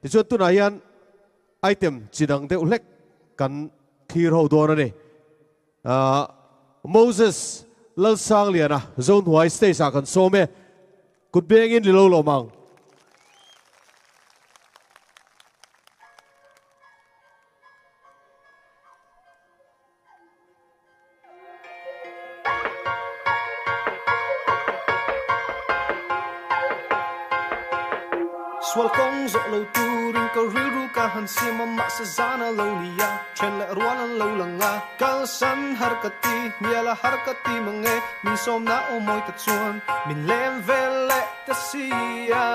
thì cho tôi nói item chỉ đằng đều lek cần thlir hậu đồ này Moses Lalsangliana zone huai stay sa kan sawm e kut beng in lilo lo mang Swal kong zo lo turin ka riru ka hansi mama sa zana lo niya chen le rawn lo langa kal san harkati miala harkati mange min som na omoy ta chhuan min lem vele ta sia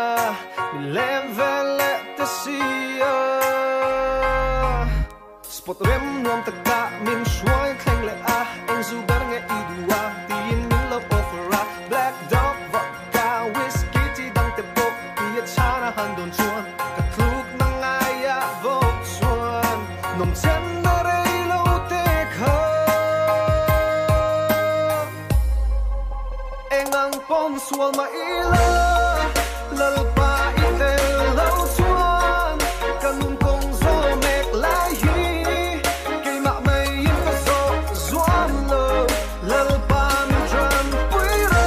min lem vele ta sia spot rem nom ta ka min shwai kleng le a eng zu ber nge idua tin min lo ofera black dog vodka whiskey ti dang te bok ti chana han don chuan ka thuk na ngaya vok chuan nom chen na rei lo te kha engang pom sual ma ila lal pa ite lo chuan kanun kong zo mek lai hi ke ma mai in fa zo zuam lo lal pa mi drum pui ro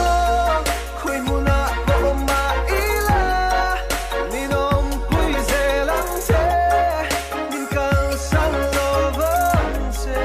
khoi mu na ko ma ila mi nom pui ze lang se min kal san lo van se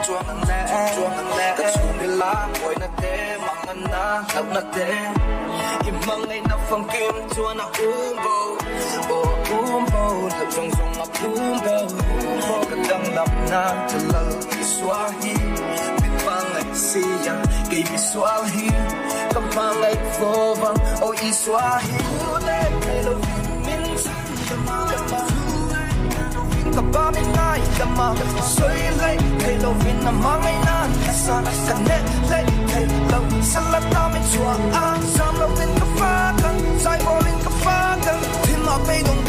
chuang nè cái chuông đi lá mồi nè té mang na lộc nè té im mang ngày na phong kim chua na bầu lộc trong mà bầu cái đằng đập na cho lơ xóa hi biết mang ngày xia kỳ bị xóa hi cầm mang ngày vô vang ôi xóa hi lên ngày lâu mình chẳng ka ba mi ngai kama soi lai thei lo vin na ma ngai na sa ka ne lai thei lo sala ta mi chua a sam lo vin ka fa kan sai bo lin ka fa kan tin ma pe dong